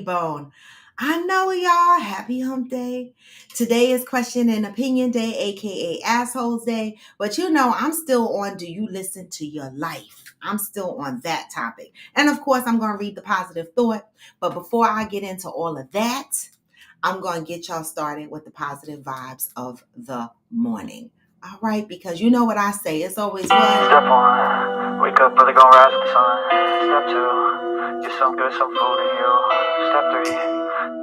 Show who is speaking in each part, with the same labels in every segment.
Speaker 1: Bone. I know y'all. Happy hump day. Today is question and opinion day, aka assholes day. But I'm still on do you listen to your life? I'm still on that topic. And of course, I'm going to read the positive thought. But before I get into all of that, I'm going to get y'all started with the positive vibes of the morning. All right, because you know what I say. It's always what?
Speaker 2: Step one, wake up early, gonna rise with the sun. Step two, get some good, some food in you. Step three,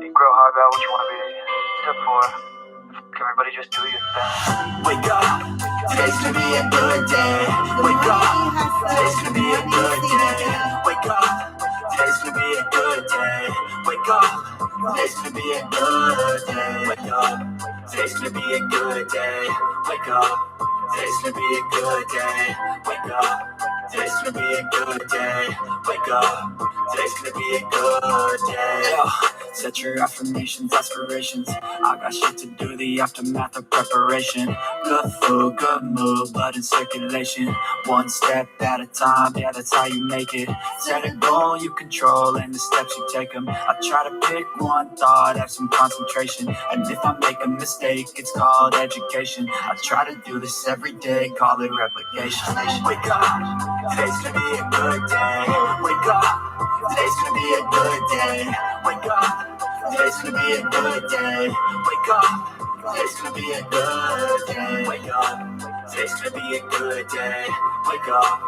Speaker 2: think real hard about what you wanna be. Step four, everybody just do your thing. Wake up, today's gonna be a good day. Wake up, today's gonna be a good day. Wake up, today's gonna be a good day. Wake up, today's gonna be a good day. Wake up, today's gonna be a good day. Wake up, today's gonna be a good day. Wake up, today's gonna be a good day. Wake up, today's gonna be a good day. Set your affirmations, aspirations. I got shit to do, the aftermath of preparation. Good food, good mood, blood in circulation. One step at a time, yeah, that's how you make it. Set a goal you control and the steps you take them. I try to pick one thought, have some concentration. And if I make a mistake, it's called education. I try to do this every day, call it replication. Wake up, today's gonna be a good day. Wake up, today's gonna be a good day. Wake up, today's gonna be a good day. Wake up, today's gonna be a good day. Wake up, today's gonna be a good day. Wake up,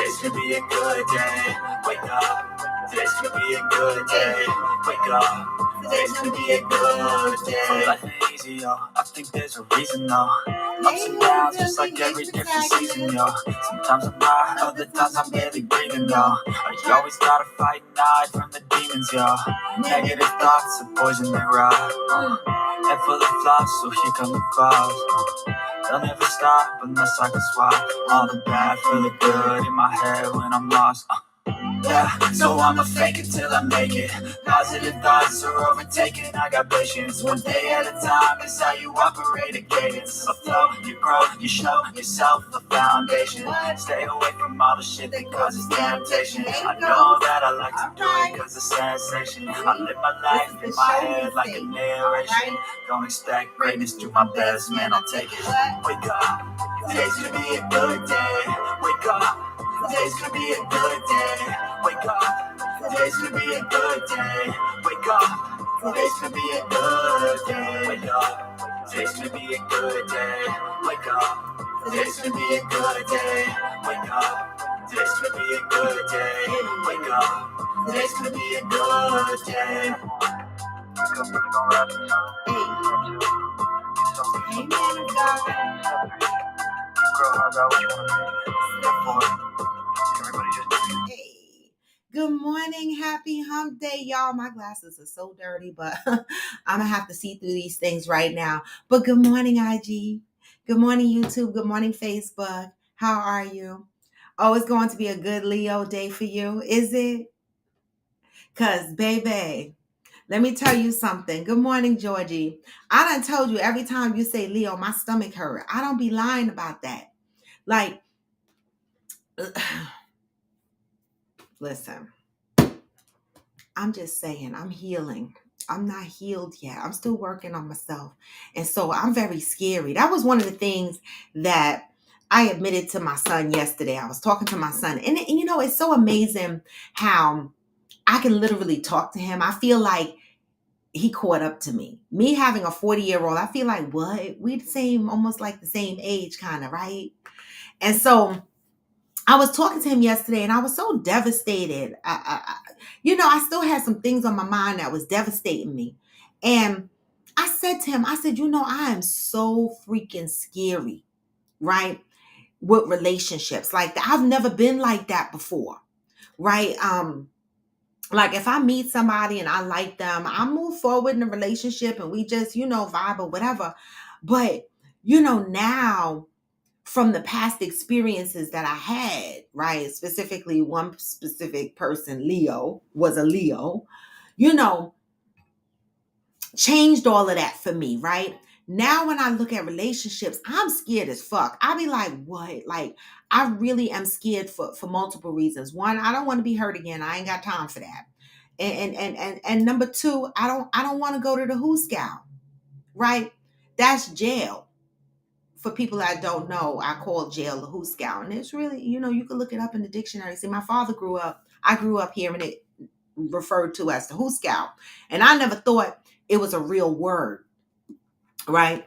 Speaker 2: today's gonna be a good day. Wake up, today's gonna be a good day. Wake up, today's gonna be a good day. So life ain't easy, yo. I think there's a reason, though. Ups and downs, just like every different season, yo. Sometimes I'm high, other times I'm barely breathing, yo. You always gotta fight and hide from the demons, yo. Negative thoughts are poison, they rot. Head full of flaws, so here come the clouds. They'll never stop unless I can swap all the bad for the good in my head when I'm lost. Yeah, so I'ma fake it till I make it. Positive thoughts are overtaken. I got patience. One day at a time is how you operate a cadence. A flow, you grow, you show yourself a foundation. Stay away from all the shit that causes temptation. I know that I like to do it cause it's sensation. I live my life in my head like a narration. Don't expect greatness, do my best, man, I'll take it. Wake up, today's gonna be a good day. Wake up, today's gonna be a good day. Wake up, today's gonna be a good day. Wake up, today's gonna be a good day. Wake up, today's gonna be a good day. Wake up, today's gonna be a good day. Wake up, today's gonna be a good day. Wake up, today's gonna be a good day. Wake up, really gonna rise with the sun. Hey, man of God. Girl, how about what you wanna be? Step four. Everybody just do it.
Speaker 1: Hey, good morning. Happy hump day, y'all. My glasses are so dirty, but I'm going to have to see through these things right now. But good morning, IG. Good morning, YouTube. Good morning, Facebook. How are you? Oh, it's going to be a good Leo day for you, is it? Because, baby, let me tell you something. Good morning, Georgie. I done told you every time you say Leo, my stomach hurt. I don't be lying about that. Like, listen, I'm just saying, I'm healing. I'm not healed yet. I'm still working on myself. And so I'm very scary. That was one of the things that I admitted to my son yesterday. I was talking to my son. And it's so amazing how I can literally talk to him. I feel like he caught up to me. Me having a 40-year-old, I feel like, what? We almost like the same age, kind of, right? And so I was talking to him yesterday and I was so devastated. I still had some things on my mind that was devastating me. And I said to him, I am so freaking scary, right? With relationships like that. I've never been like that before, right? Like if I meet somebody and I like them, I move forward in a relationship and we just, vibe or whatever. But, now from the past experiences that I had, right? Specifically, one specific person, Leo, was a Leo, changed all of that for me, right? Now, when I look at relationships, I'm scared as fuck. I be like, what? Like, I really am scared for multiple reasons. One, I don't want to be hurt again. I ain't got time for that. And number two, I don't want to go to the Who Scout, right? That's jail. For people that don't know, I call jail the Who Scout. And it's really, you can look it up in the dictionary. See, I grew up hearing it referred to as the Who Scout. And I never thought it was a real word, right?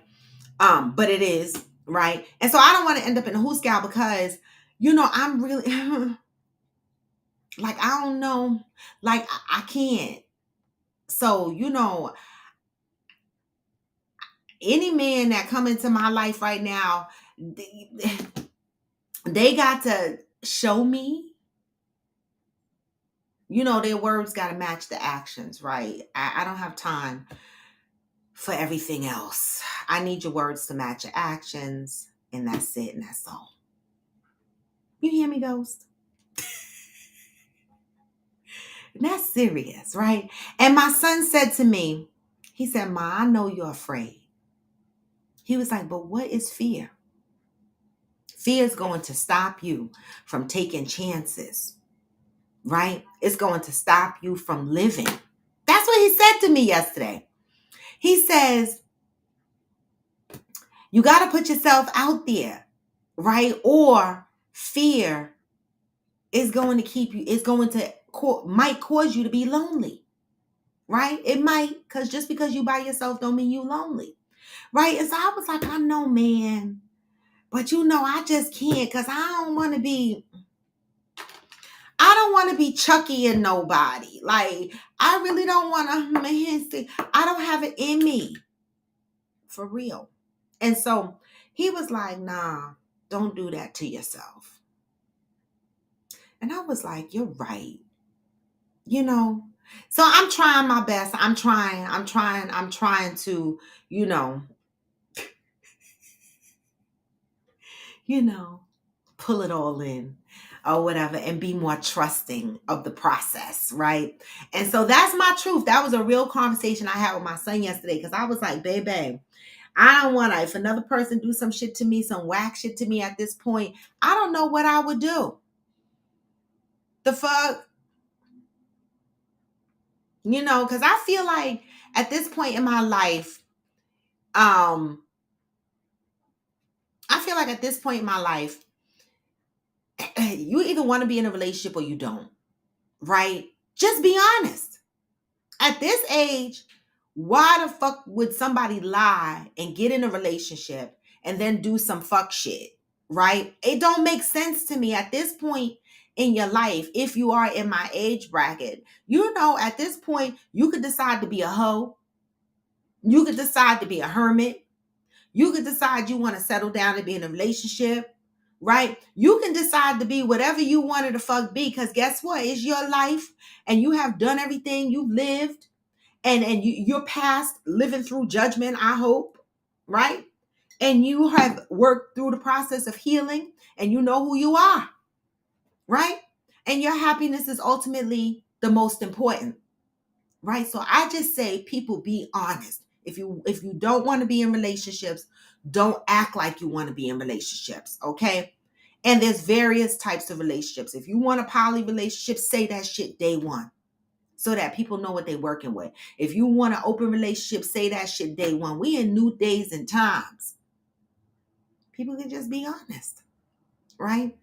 Speaker 1: But it is, right? And so I don't want to end up in a Who Scout because, I'm really like, I don't know, like I can't. So, any man that come into my life right now, they got to show me, their words got to match the actions, right? I don't have time for everything else. I need your words to match your actions, and that's it, and that's all. You hear me, Ghost? And that's serious, right? And my son said to me, he said, Ma, I know you're afraid. He was like, but what is fear? Fear is going to stop you from taking chances, right? It's going to stop you from living. That's what he said to me yesterday. He says, you got to put yourself out there, right? Or fear is going to keep you, might cause you to be lonely, right? It might, because just because you by yourself don't mean you lonely, right? And so I was like, I know, man, but I just can't, because I don't want to be Chucky and nobody. Like, I really don't want to, man, see, I don't have it in me, for real. And so he was like, nah, don't do that to yourself. And I was like, you're right. So I'm trying my best. I'm trying to, pull it all in or whatever and be more trusting of the process, right? And so that's my truth. That was a real conversation I had with my son yesterday, because I was like, baby, I don't want to, if another person do some shit to me, some whack shit to me at this point, I don't know what I would do. The fuck? Because I feel like at this point in my life, you either want to be in a relationship or you don't, right? Just be honest. At this age, why the fuck would somebody lie and get in a relationship and then do some fuck shit, right? It don't make sense to me at this point in your life. If you are in my age bracket, at this point, you could decide to be a hoe. You could decide to be a hermit. You could decide you want to settle down and be in a relationship, right? You can decide to be whatever you wanted to fuck be, because guess what? It's your life, and you have done everything you've lived, and you're past living through judgment, I hope, right? And you have worked through the process of healing, and you know who you are, right? And your happiness is ultimately the most important, right? So I just say, people, be honest. If you don't want to be in relationships, don't act like you want to be in relationships, okay? And there's various types of relationships. If you want a poly relationship, say that shit day one, so that people know what they're working with. If you want an open relationship, say that shit day one. We in new days and times. People can just be honest, right?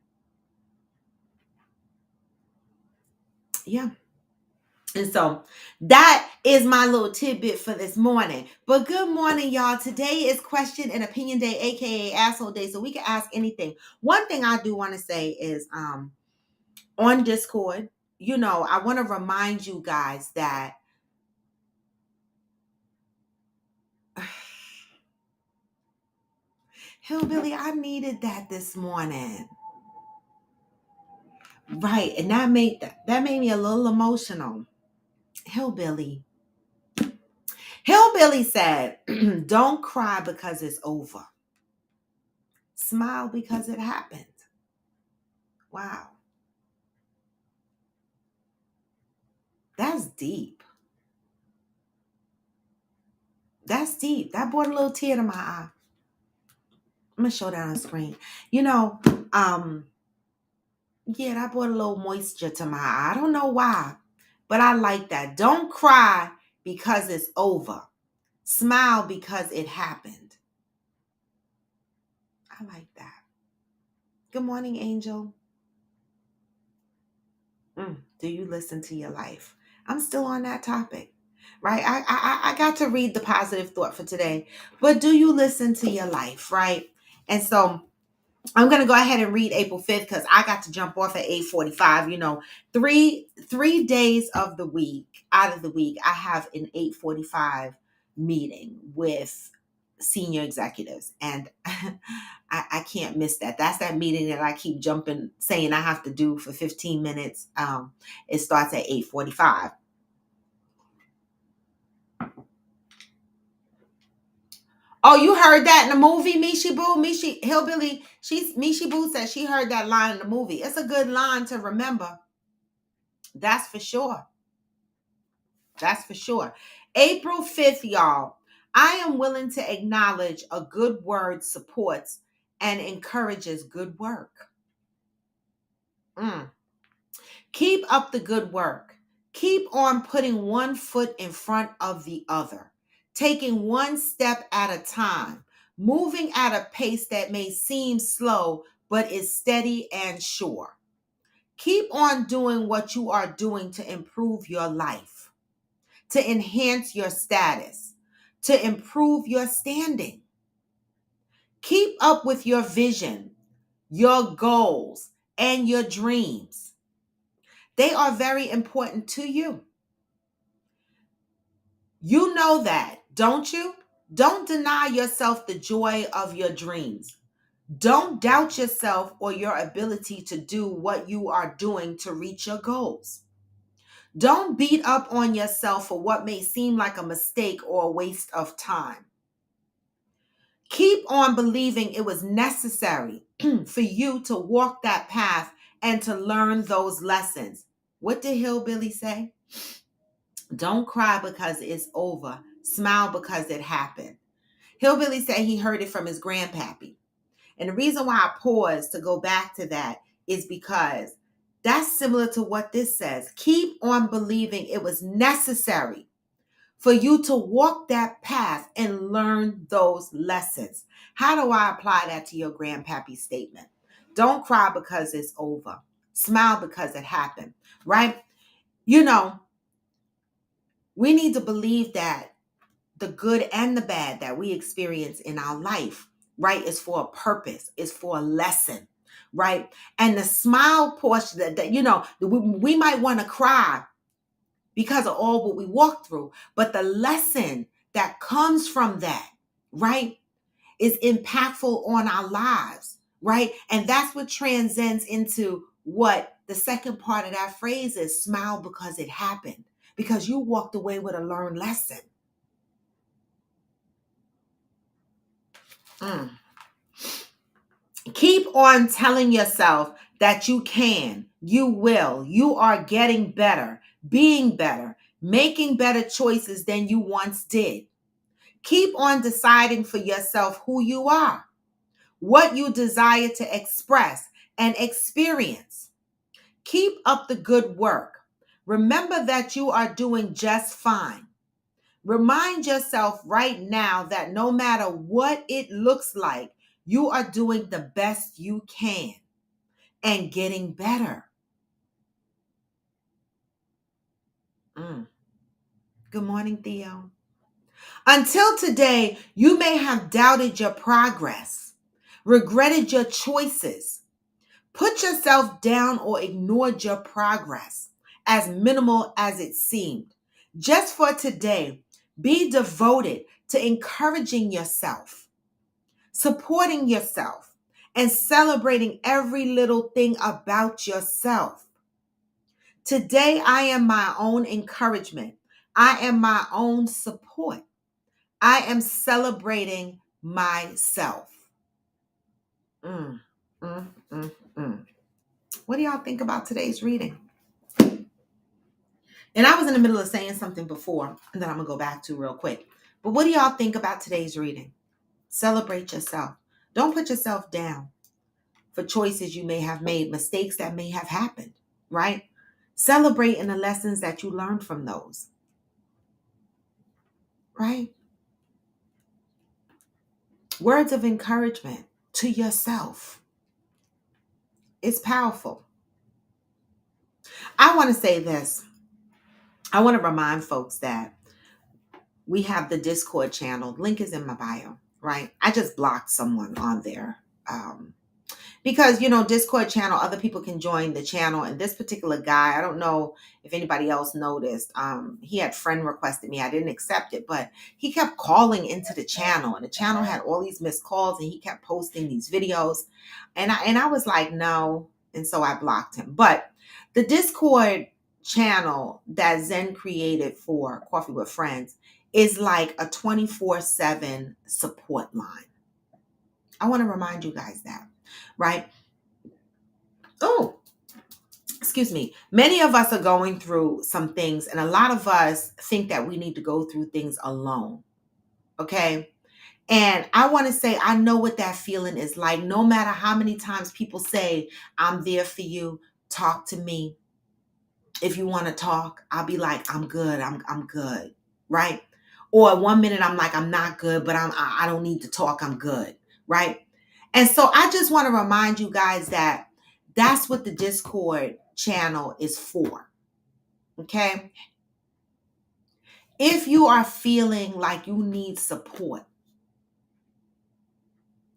Speaker 1: Yeah. And so that is my little tidbit for this morning. But good morning, y'all. Today is question and opinion day, aka asshole day. So we can ask anything. One thing I do want to say is on Discord, I want to remind you guys that Hillbilly, I needed that this morning. Right. And that made me a little emotional. Hillbilly said, don't cry because it's over. Smile because it happened. Wow. That's deep. That's deep. That brought a little tear to my eye. I'm going to show that on the screen. Yeah, that brought a little moisture to my eye. I don't know why. But I like that. Don't cry because it's over. Smile because it happened. I like that. Good morning, Angel. Do you listen to your life? I'm still on that topic, right? I got to read the positive thought for today, but do you listen to your life, right? And so I'm going to go ahead and read April 5th because I got to jump off at 8:45. You know, three days of the week, out of the week, I have an 8:45 meeting with senior executives. And I can't miss that. That's that meeting that I keep saying I have to do for 15 minutes. It starts at 8:45. Oh, you heard that in the movie, Mishi Boo? Mishi Boo said she heard that line in the movie. It's a good line to remember. That's for sure. That's for sure. April 5th, y'all. I am willing to acknowledge a good word supports and encourages good work. Keep up the good work. Keep on putting one foot in front of the other, taking one step at a time, moving at a pace that may seem slow, but is steady and sure. Keep on doing what you are doing to improve your life, to enhance your status, to improve your standing. Keep up with your vision, your goals, and your dreams. They are very important to you. You know that, don't you? Don't deny yourself the joy of your dreams. Don't doubt yourself or your ability to do what you are doing to reach your goals. Don't beat up on yourself for what may seem like a mistake or a waste of time. Keep on believing it was necessary for you to walk that path and to learn those lessons. What did Hillbilly say? Don't cry because it's over. Smile because it happened. Hillbilly said he heard it from his grandpappy. And the reason why I paused to go back to that is because that's similar to what this says. Keep on believing it was necessary for you to walk that path and learn those lessons. How do I apply that to your grandpappy statement? Don't cry because it's over. Smile because it happened, right? You know, we need to believe that the good and the bad that we experience in our life, right, is for a purpose, is for a lesson, right? And the smile portion that you know, we might want to cry because of all what we walked through, but the lesson that comes from that, right, is impactful on our lives, right? And that's what transcends into what the second part of that phrase is: smile because it happened, because you walked away with a learned lesson. Keep on telling yourself that you can, you will, you are getting better, being better, making better choices than you once did. Keep on deciding for yourself who you are, what you desire to express and experience. Keep up the good work. Remember that you are doing just fine. Remind yourself right now that no matter what it looks like, you are doing the best you can and getting better. Good morning, Theo. Until today, you may have doubted your progress, regretted your choices, put yourself down, or ignored your progress, as minimal as it seemed. Just for today, be devoted to encouraging yourself, supporting yourself, and celebrating every little thing about yourself. Today, I am my own encouragement. I am my own support. I am celebrating myself. What do y'all think about today's reading? And I was in the middle of saying something before that I'm going to go back to real quick. But what do y'all think about today's reading? Celebrate yourself. Don't put yourself down for choices you may have made, mistakes that may have happened, right? Celebrating the lessons that you learned from those, right? Words of encouragement to yourself. It's powerful. I want to say this. I want to remind folks that we have the Discord channel. Link is in my bio, right? I just blocked someone on there. Because, Discord channel, other people can join the channel. And this particular guy, I don't know if anybody else noticed, he had friend requested me. I didn't accept it, but he kept calling into the channel, and the channel had all these missed calls, and he kept posting these videos. And I was like, no. And so I blocked him. But the Discord channel that Zen created for Coffee with Friends is like a 24/7 support line. I want to remind you guys that, right? Oh, excuse me. Many of us are going through some things, and a lot of us think that we need to go through things alone. Okay. And I want to say, I know what that feeling is like. No matter how many times people say, I'm there for you, talk to me. If you want to talk, I'll be like, I'm good. I'm good. Right. Or 1 minute I'm like, I'm not good, but I don't need to talk. I'm good. Right. And so I just want to remind you guys that that's what the Discord channel is for. Okay. If you are feeling like you need support,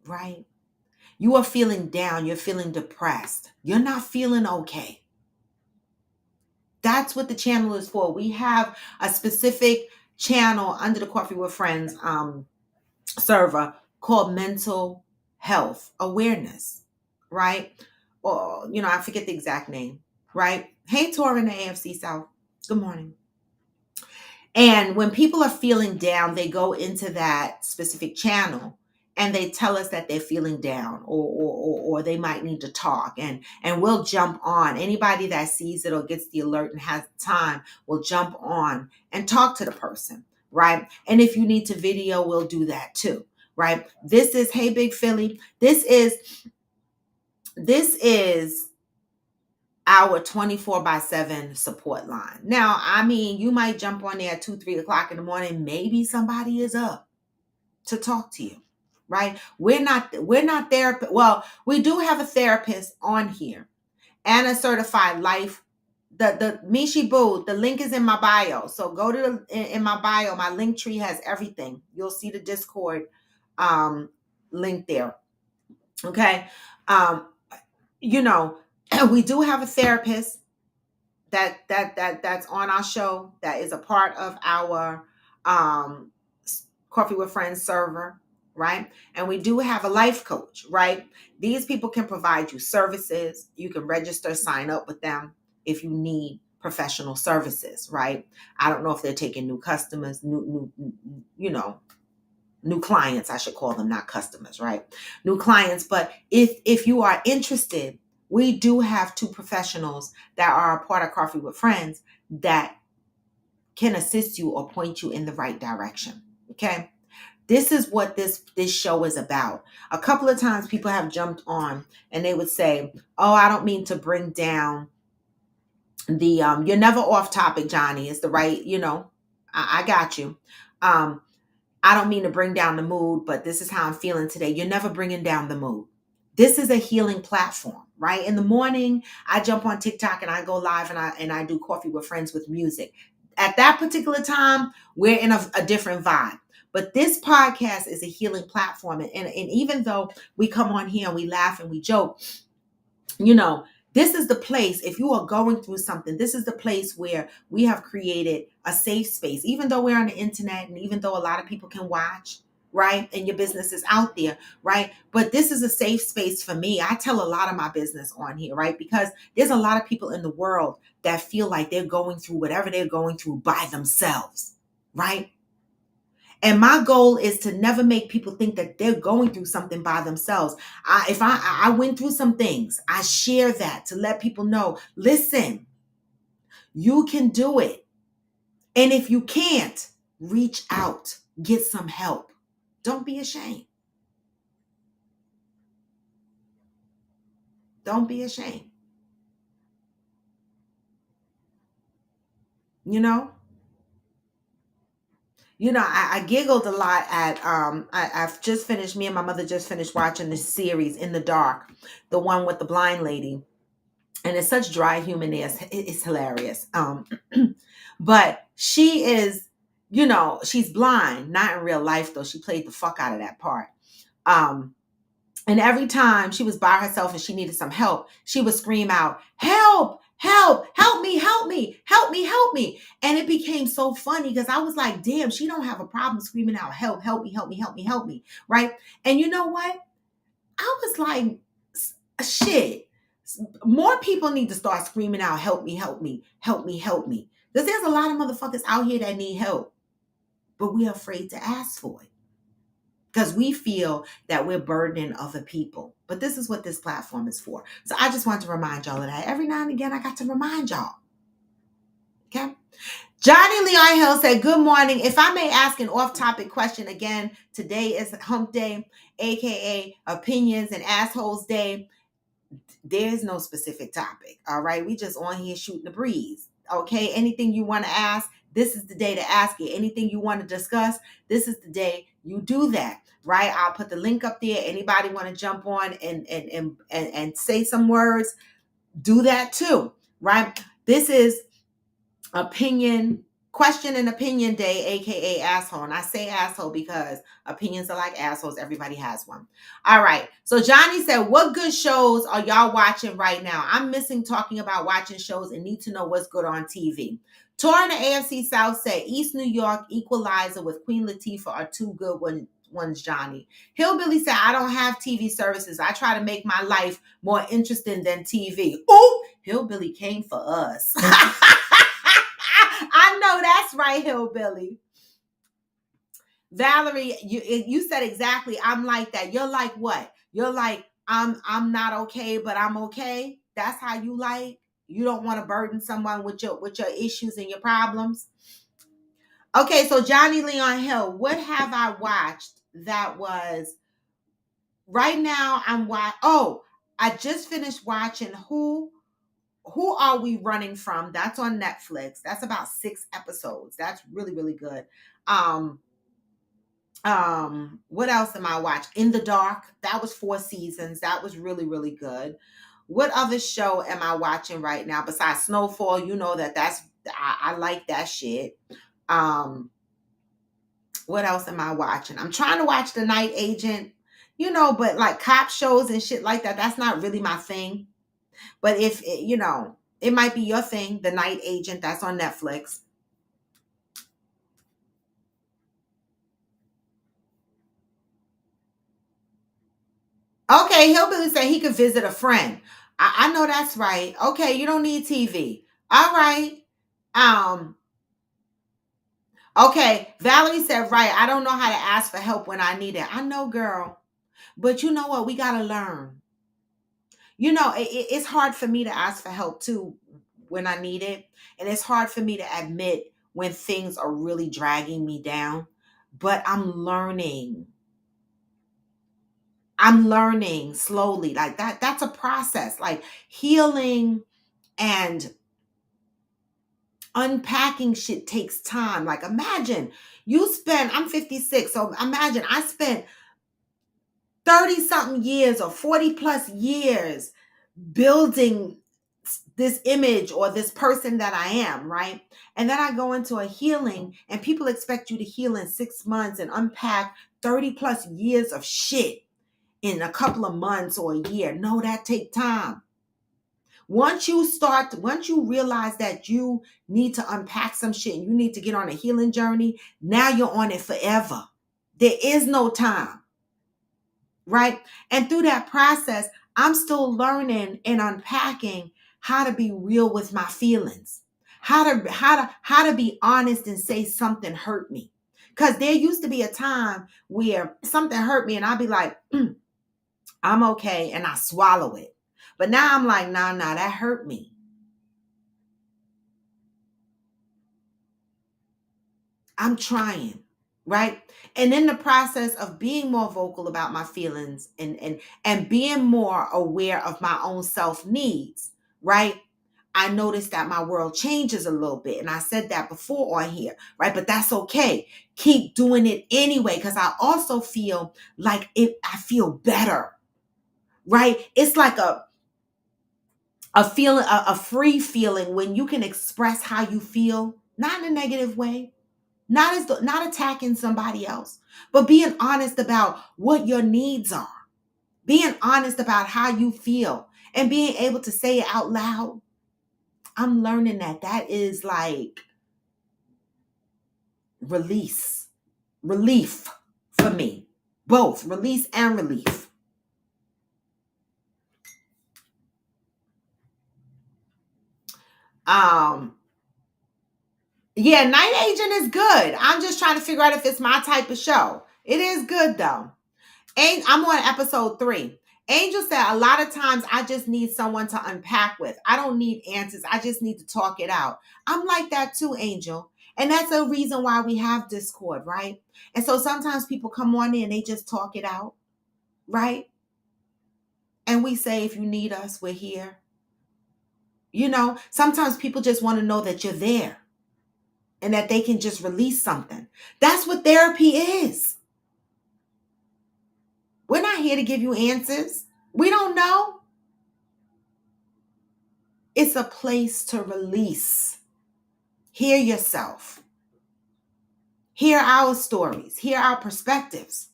Speaker 1: right? You are feeling down. You're feeling depressed. You're not feeling okay. That's what the channel is for. We have a specific channel under the Coffee with Friends server called Mental Health Awareness, right? Or, I forget the exact name, right? Hey, Tora in the AFC South. Good morning. And when people are feeling down, they go into that specific channel and they tell us that they're feeling down, or they might need to talk, and we'll jump on. Anybody that sees it or gets the alert and has time will jump on and talk to the person, right? And if you need to video, we'll do that too, right? This is, hey, Big Philly. This is our 24/7 support line. Now, I mean, you might jump on there at 2, 3 o'clock in the morning. Maybe somebody is up to talk to you, right? We're not therapist. Well, we do have a therapist on here and a certified life. The Mishi Boo, the link is in my bio. So go to in my bio. My link tree has everything. You'll see the Discord link there. Okay. We do have a therapist that's on our show, that is a part of our Coffee with Friends server, right? And we do have a life coach, right? These people can provide you services. You can register, sign up with them if you need professional services, right? I don't know if they're taking new customers, new clients, I should call them, not customers, right? New clients. But if you are interested, we do have 2 professionals that are a part of Coffee with Friends that can assist you or point you in the right direction. Okay. This is what this show is about. A couple of times people have jumped on and they would say, oh, I don't mean to bring down the, you're never off topic, Johnny. It's the right, I got you. I don't mean to bring down the mood, but this is how I'm feeling today. You're never bringing down the mood. This is a healing platform, right? In the morning, I jump on TikTok and I go live and I do Coffee with Friends with music. At that particular time, we're in a different vibe. But this podcast is a healing platform. And even though we come on here and we laugh and we joke, this is the place, if you are going through something, this is the place where we have created a safe space, even though we're on the internet and even though a lot of people can watch, right? And your business is out there, right? But this is a safe space for me. I tell a lot of my business on here, right? Because there's a lot of people in the world that feel like they're going through whatever they're going through by themselves, right? And my goal is to never make people think that they're going through something by themselves. If I went through some things, I share that to let people know, listen, you can do it. And if you can't, reach out, get some help. Don't be ashamed. Don't be ashamed. you know? I giggled a lot at I've just finished, me and my mother just finished watching this series In the Dark, the one with the blind lady. And it's such dry humor there. It's hilarious. But she is, she's blind, not in real life though. She played the fuck out of that part. Um, and every time she was by herself and she needed some help, she would scream out, "Help! Help! Help me! Help me! Help me! Help me!" And it became so funny because I was like, damn, she don't have a problem screaming out, "Help! Help me! Help me! Help me! Help me!" Right? And you know what? I was like, shit. More people need to start screaming out, "Help me! Help me! Help me! Help me!" Because there's a lot of motherfuckers out here that need help, but we're afraid to ask for it because we feel that we're burdening other people. But this is what this platform is for. So I just want to remind y'all of that. Every now and again, I got to remind y'all. Okay? Johnny Leon Hill said, "Good morning. If I may ask an off-topic question again, today is Hump Day, aka Opinions and Assholes Day. There's no specific topic. All right. We just on here shooting the breeze. Okay. Anything you want to ask, this is the day to ask it. Anything you want to discuss, this is the day you do that. Right. I'll put the link up there. Anybody want to jump on and say some words, do that too. Right. This is question and opinion day, aka asshole. And I say asshole because opinions are like assholes. Everybody has one. All right. So Johnny said, "What good shows are y'all watching right now? I'm missing talking about watching shows and need to know what's good on TV." Tor in the AFC South said, "East New York, Equalizer with Queen Latifah are two good ones, Johnny." Hillbilly said, "I don't have TV services. I try to make my life more interesting than TV." Oh, Hillbilly came for us. I know that's right, Hillbilly. Valerie, you said exactly. I'm like that. You're like what? You're like, I'm not okay, but I'm okay. That's how you like. You don't want to burden someone with your issues and your problems. Okay, so Johnny Leon Hill, what have I watched that was right now? I just finished watching Who Are We Running From? That's on Netflix. That's about 6 episodes. That's really, really good. What else am I watching? In the Dark. That was 4 seasons. That was really, really good. What other show am I watching right now besides Snowfall? You know I like that shit. What else am I watching? I'm trying to watch The Night Agent, but like cop shows and shit like that, that's not really my thing. But if it might be your thing, The Night Agent, that's on Netflix. Okay, Hillbilly said he could visit a friend. I know that's right. Okay, you don't need TV. All right. Okay, Valerie said, right, I don't know how to ask for help when I need it. I know, girl. But you know what? We got to learn. It's hard for me to ask for help too when I need it. And it's hard for me to admit when things are really dragging me down. But I'm learning. I'm learning slowly. Like that's a process. Like healing and unpacking shit takes time. Like imagine I'm 56. So imagine I spent 30 something years or 40 plus years building this image or this person that I am, right? And then I go into a healing and people expect you to heal in 6 months and unpack 30 plus years of shit in a couple of months or a year. No, that take time. Once you realize that you need to unpack some shit and you need to get on a healing journey, now you're on it forever. There is no time. Right? And through that process, I'm still learning and unpacking how to be real with my feelings. How to be honest and say something hurt me. Cuz there used to be a time where something hurt me and I'd be like, I'm okay, and I swallow it. But now I'm like, nah, that hurt me. I'm trying, right? And in the process of being more vocal about my feelings and being more aware of my own self needs, right? I noticed that my world changes a little bit. And I said that before on here, right? But that's okay. Keep doing it anyway, because I also feel like I feel better, right? It's like a feeling, a free feeling when you can express how you feel, not in a negative way, not attacking somebody else, but being honest about what your needs are, being honest about how you feel, and being able to say it out loud. I'm learning that is like relief for me, both release and relief. Yeah, Night Agent is good. I'm just trying to figure out if it's my type of show. It is good though. And I'm on episode 3. Angel said a lot of times I just need someone to unpack with. I don't need answers. I just need to talk it out. I'm like that too, Angel. And that's a reason why we have Discord, right? And so sometimes people come on in and they just talk it out, right? And we say, if you need us, we're here. You know, sometimes people just want to know that you're there and that they can just release something. That's what therapy is. We're not here to give you answers. We don't know. It's a place to release. Hear yourself. Hear our stories. Hear our perspectives.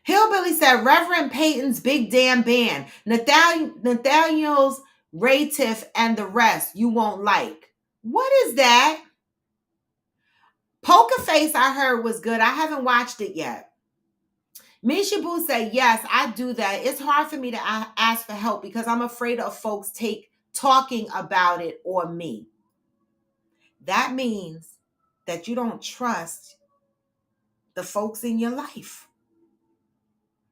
Speaker 1: Hillbilly said, Reverend Peyton's Big Damn Band, Nathaniel's Ray Tiff, and the rest you won't like. What is that? Poker Face I heard was good. I haven't watched it yet. Misha Boo said, yes, I do that. It's hard for me to ask for help because I'm afraid of folks talking about it or me. That means that you don't trust the folks in your life,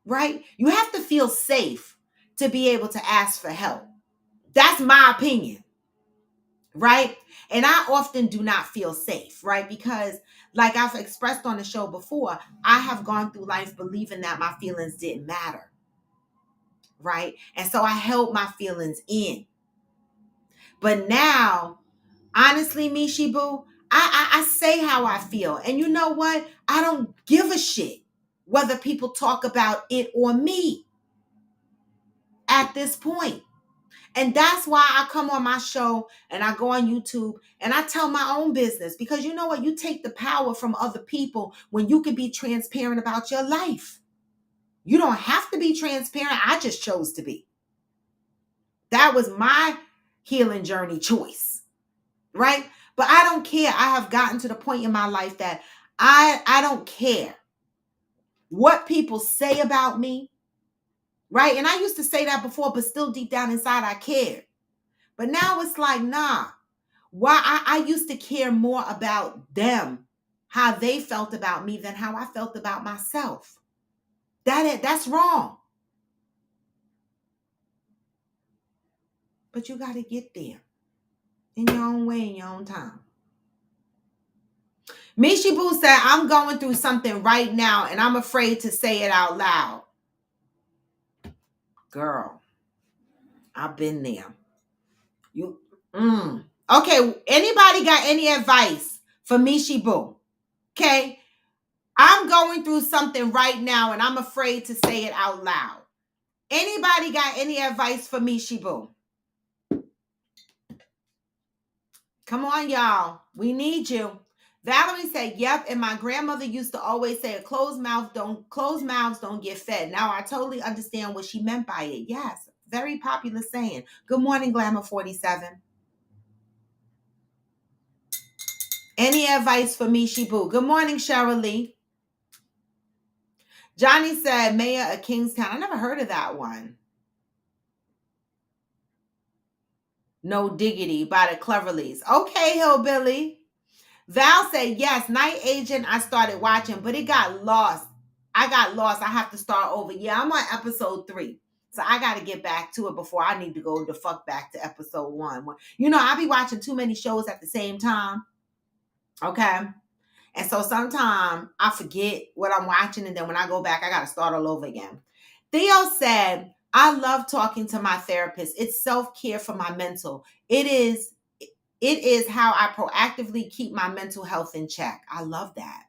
Speaker 1: right? You have to feel safe to be able to ask for help. That's my opinion, right? And I often do not feel safe, right? Because like I've expressed on the show before, I have gone through life believing that my feelings didn't matter, right? And so I held my feelings in. But now, honestly, Mishi Boo, I say how I feel. And you know what? I don't give a shit whether people talk about it or me at this point. And that's why I come on my show and I go on YouTube and I tell my own business. Because you know what? You take the power from other people when you can be transparent about your life. You don't have to be transparent. I just chose to be. That was my healing journey choice, right? But I don't care. I have gotten to the point in my life that I don't care what people say about me, right? And I used to say that before, but still deep down inside, I cared. But now it's like, nah. Why I used to care more about them, how they felt about me than how I felt about myself. That's wrong. But you got to get there in your own way, in your own time. Mishi Boo said, I'm going through something right now and I'm afraid to say it out loud. Girl, I've been there. Okay, anybody got any advice for Mishi Boo? Okay, I'm going through something right now and I'm afraid to say it out loud. Anybody got any advice for Mishi Boo? Come on, y'all. We need you. Valerie said, yep, and my grandmother used to always say, closed mouths don't get fed. Now I totally understand what she meant by it. Yes, very popular saying. Good morning, Glamour 47. Any advice for Mishi Boo? Good morning, Cheryl Lee. Johnny said, Mayor of Kingstown. I never heard of that one. No Diggity by the Cleverleys. Okay, Hillbilly. Val said, yes, Night Agent, I started watching, but it got lost. I have to start over. Yeah, I'm on episode 3. So I got to get back to it before I need to go the fuck back to episode 1. You know, I be watching too many shows at the same time. Okay. And so sometimes I forget what I'm watching. And then when I go back, I got to start all over again. Theo said, I love talking to my therapist. It's self-care for my mental. It is how I proactively keep my mental health in check. I love that.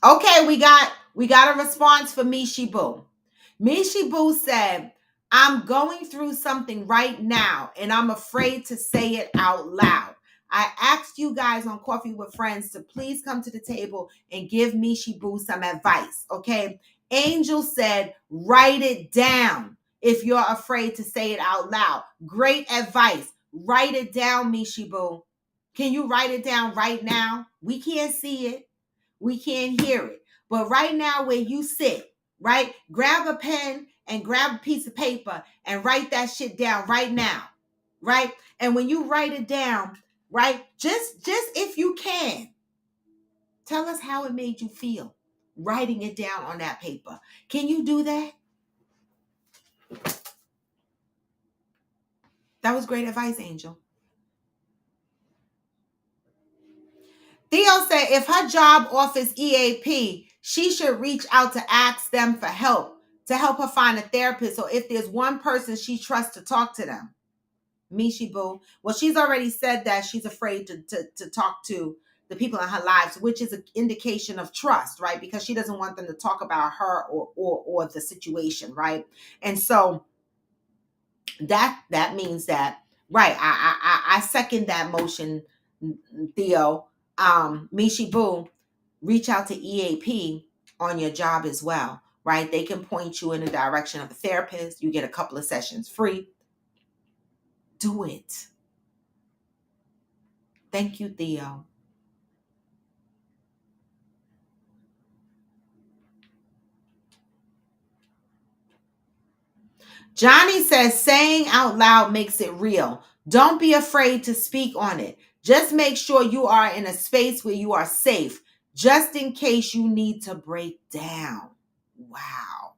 Speaker 1: Okay, we got a response for Mishi Boo. Mishi Boo said, I'm going through something right now and I'm afraid to say it out loud. I asked you guys on Coffee with Friends to please come to the table and give Mishi Boo some advice, okay? Angel said, write it down if you're afraid to say it out loud. Great advice. Write it down, Mishi Boo. Can you write it down right now? We can't see it. We can't hear it. But right now, where you sit, right? Grab a pen and grab a piece of paper and write that shit down right now, right? And when you write it down, right, just if you can, tell us how it made you feel writing it down on that paper. Can you do that? That was great advice, Angel. Theo said if her job offers EAP, she should reach out to ask them for help to help her find a therapist, or if there's one person she trusts to talk to them. Mishi Boo. Well, she's already said that she's afraid to talk to the people in her lives, which is an indication of trust, right? Because she doesn't want them to talk about her or the situation, right? And so that means that, right? I second that motion, Theo. Mishi Boo, reach out to EAP on your job as well, right? They can point you in the direction of a therapist. You get a couple of sessions free. Do it. Thank you, Theo. Johnny says saying out loud makes it real. Don't be afraid to speak on it. Just make sure you are in a space where you are safe, just in case you need to break down. Wow.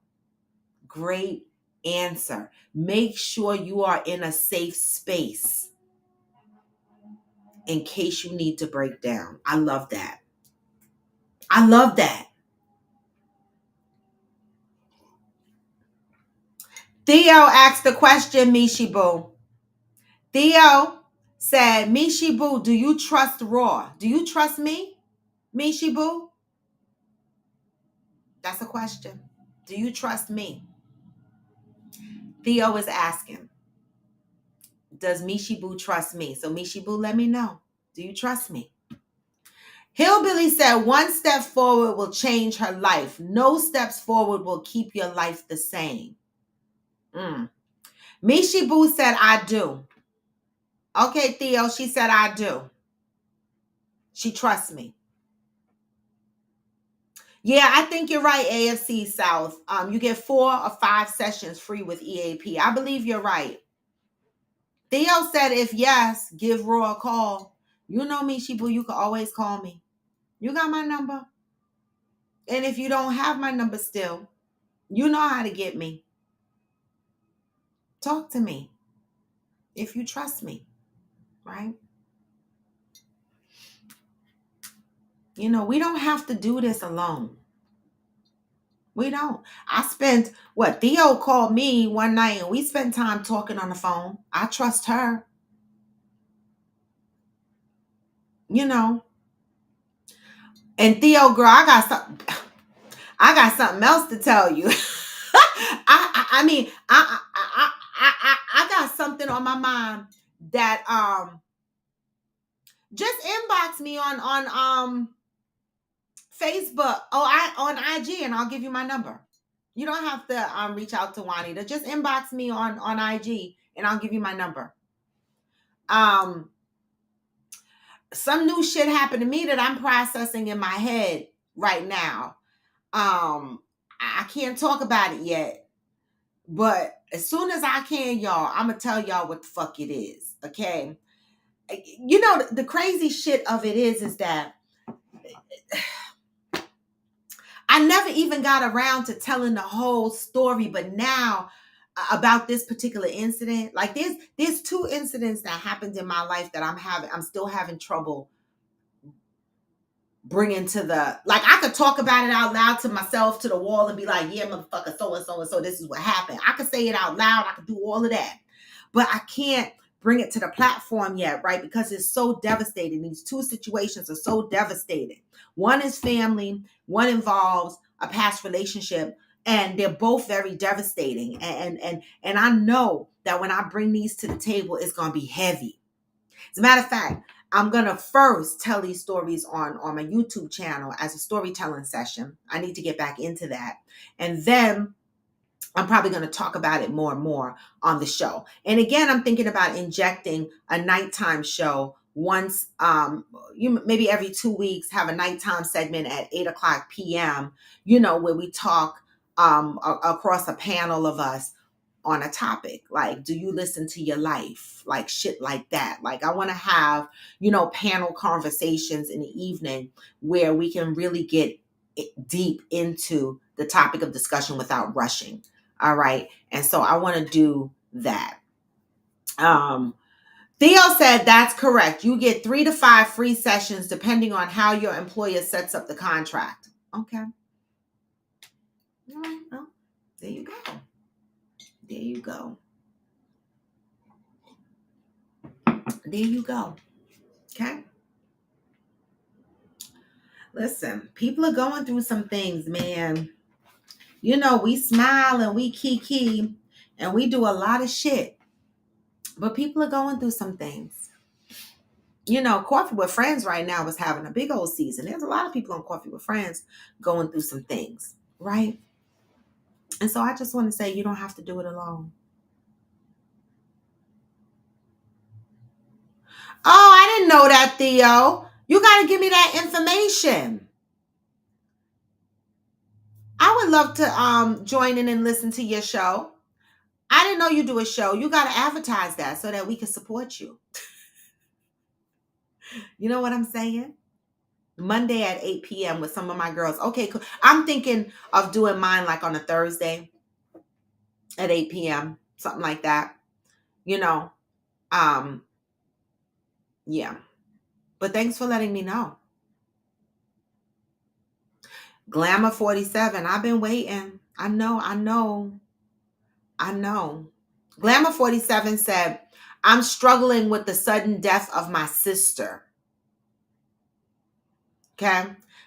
Speaker 1: Great answer. Make sure you are in a safe space in case you need to break down. I love that. I love that. Theo asked the question, Mishi Boo. Theo said, Mishi Boo, do you trust Raw? Do you trust me, Mishi Boo? That's a question. Do you trust me? Theo is asking, does Mishi Boo trust me? So Mishi Boo, let me know. Do you trust me? Hillbilly said, one step forward will change her life. No steps forward will keep your life the same. Mishi Boo said, I do. Okay, Theo, she said, I do. She trusts me. Yeah, I think you're right, AFC South. You get 4 or 5 sessions free with EAP. I believe you're right. Theo said, if yes, give Raw a call. You know me, Shibu, you can always call me. You got my number. And if you don't have my number still, you know how to get me. Talk to me if you trust me, right? You know, we don't have to do this alone. We don't. Theo called me one night and we spent time talking on the phone. I trust her. You know. And Theo, girl, I got something else to tell you. I got something on my mind that just inbox me on Facebook on IG and I'll give you my number. You don't have to reach out to Juanita. Just inbox me on IG and I'll give you my number. Some new shit happened to me that I'm processing in my head right now. I can't talk about it yet, but as soon as I can, y'all, I'm gonna tell y'all what the fuck it is. Okay. You know, the crazy shit of it is that I never even got around to telling the whole story, but now about this particular incident, like there's 2 incidents that happened in my life that I'm still having trouble bring into the, like, I could talk about it out loud to myself, to the wall, and be like, yeah, motherfucker, so and so and so, this is what happened. I could say it out loud. I could do all of that. But I can't bring it to the platform yet, right? Because it's so devastating. These two situations are so devastating. One is family, one involves a past relationship, and they're both very devastating. And I know that when I bring these to the table, it's gonna be heavy. As a matter of fact, I'm gonna first tell these stories on my YouTube channel as a storytelling session. I need to get back into that. And then I'm probably going to talk about it more and more on the show. And again, I'm thinking about injecting a nighttime show once, you maybe every 2 weeks, have a nighttime segment at 8:00 p.m., where we talk across a panel of us on a topic. Like, do you listen to your life? Like shit like that. Like, I want to have, panel conversations in the evening where we can really get deep into the topic of discussion without rushing. All right. And so I want to do that. Theo said that's correct. You get 3 to 5 free sessions depending on how your employer sets up the contract. Okay. All right. Well, there you go. There you go. There you go. Okay. Listen, people are going through some things, man. We smile and we kiki and we do a lot of shit, but people are going through some things. Coffee with Friends right now is having a big old season. There's a lot of people on Coffee with Friends going through some things, right? And so I just want to say, you don't have to do it alone. Oh, I didn't know that, Theo. You got to give me that information. I would love to join in and listen to your show. I didn't know you do a show. You got to advertise that so that we can support you. You know what I'm saying? Monday at 8 p.m. with some of my girls. Okay, cool. I'm thinking of doing mine like on a Thursday at 8 p.m., something like that. Yeah. But thanks for letting me know. Glamour 47, I've been waiting. I know. Glamour 47 said, I'm struggling with the sudden death of my sister. Okay?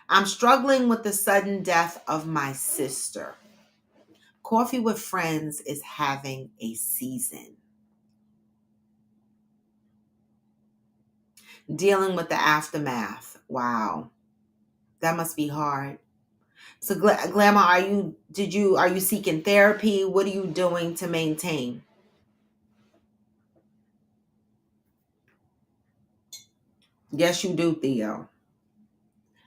Speaker 1: I'm struggling with the sudden death of my sister. Coffee with Friends is having a season. Dealing with the aftermath. Wow. That must be hard. So Glamour, are you seeking therapy? What are you doing to maintain? Yes, you do, Theo.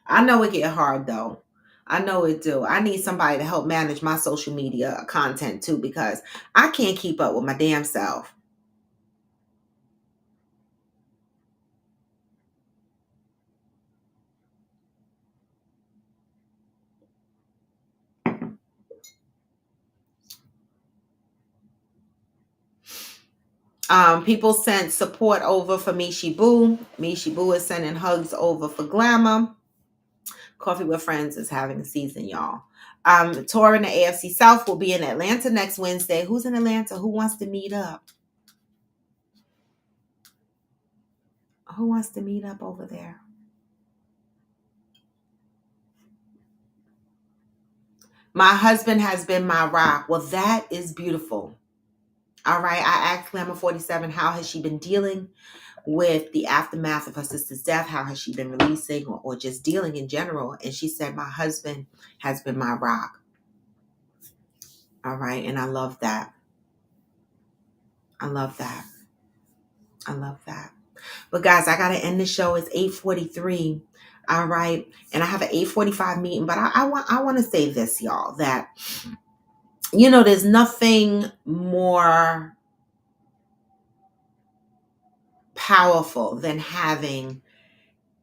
Speaker 1: I know it get hard though. I know it do. I need somebody to help manage my social media content too, because I can't keep up with my damn self. People sent support over for Mishi Boo. Mishi Boo is sending hugs over for Glamour. Coffee with Friends is having a season, y'all. Touring the AFC South will be in Atlanta next Wednesday. Who's in Atlanta? Who wants to meet up? Who wants to meet up over there? My husband has been my rock. Well, that is beautiful. All right. I asked Glamour 47, how has she been dealing with the aftermath of her sister's death? How has she been releasing or just dealing in general? And she said, my husband has been my rock. All right. And I love that. I love that. I love that. But guys, I got to end the show. It's 8:43. All right. And I have an 8:45 meeting. But I want to say this, y'all, that, there's nothing more powerful than having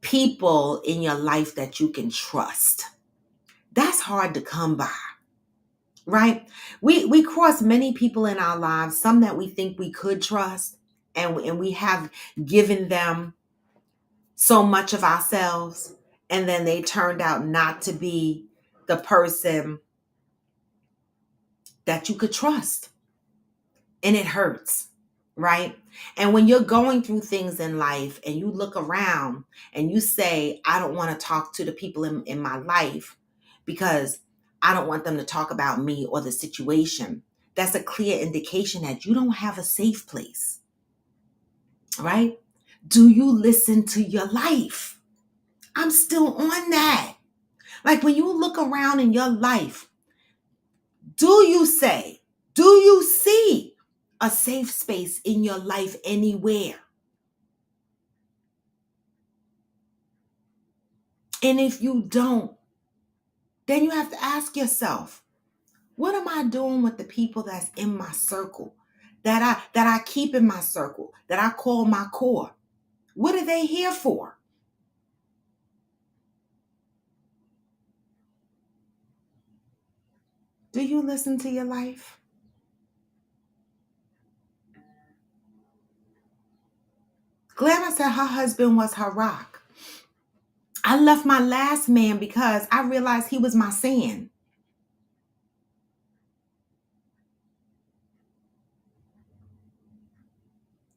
Speaker 1: people in your life that you can trust. That's hard to come by, right? We cross many people in our lives, some that we think we could trust, and we have given them so much of ourselves, and then they turned out not to be the person that you could trust. And it hurts, right? And when you're going through things in life and you look around and you say, I don't want to talk to the people in my life because I don't want them to talk about me or the situation, that's a clear indication that you don't have a safe place, right? Do you listen to your life? I'm still on that. Like when you look around in your life, do you see a safe space in your life anywhere? And if you don't, then you have to ask yourself, what am I doing with the people that's in my circle, that I keep in my circle, that I call my core? What are they here for? Do you listen to your life? Glamour said her husband was her rock. I left my last man because I realized he was my sand.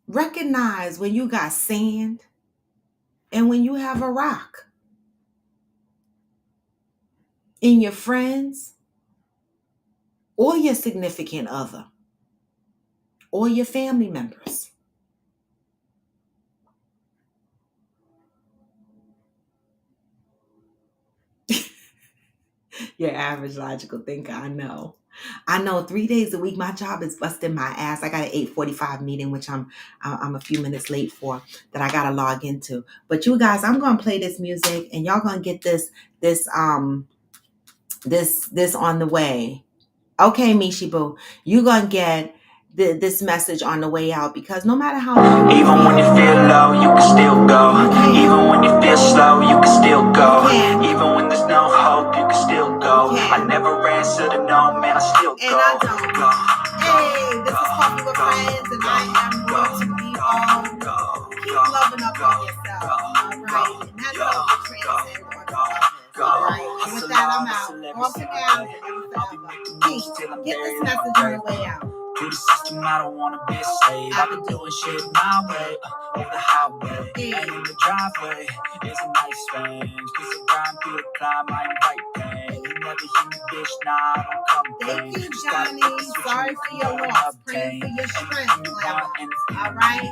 Speaker 1: Recognize when you got sand and when you have a rock in your friends or your significant other or your family members. Your average logical thinker, I know. 3 days a week, my job is busting my ass. I got an 8:45 meeting, which I'm a few minutes late for, that I gotta log into. But you guys, I'm gonna play this music and y'all gonna get this on the way. Okay, Mishi Boo, you gonna get this message on the way out, because no matter how long
Speaker 2: even when you feel low, you can still go. Even when you feel slow, you can still go. Even when there's no hope, you can still go. I never answer to no, man, I still go.
Speaker 1: And I don't. Hey, this is Coffee with Friends, and I am going to be on. Keep loving up on yourself, all right? And that love will transcend on others, all right? And with that, I'm out. On to now, and forever. Peace. Get this message on the way out.
Speaker 2: To the system, I don't wanna be a slave. I've been doing shit my way, over the highway, and in the driveway is a nice range. Cause I grind through the climb, I invite pain. You never hear me, bitch, nah, I don't complain.
Speaker 1: Thank you, Johnny. Sorry for your loss. Pray for your strength, Glamour. All right?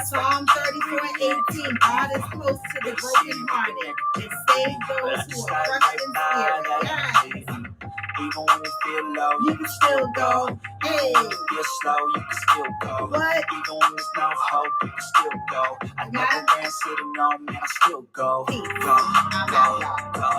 Speaker 1: Psalm 34:18. God is close to the brokenhearted and save those who are crushed in spirit. Yes.
Speaker 2: Even when you feel low,
Speaker 1: You can still go. Hey.
Speaker 2: When you feel slow, you can still go.
Speaker 1: What?
Speaker 2: Even when there's no hope, you can still go. I never answer to no, man, I still go.
Speaker 1: Peace.
Speaker 2: Go,
Speaker 1: I'm out, y'all.
Speaker 2: go.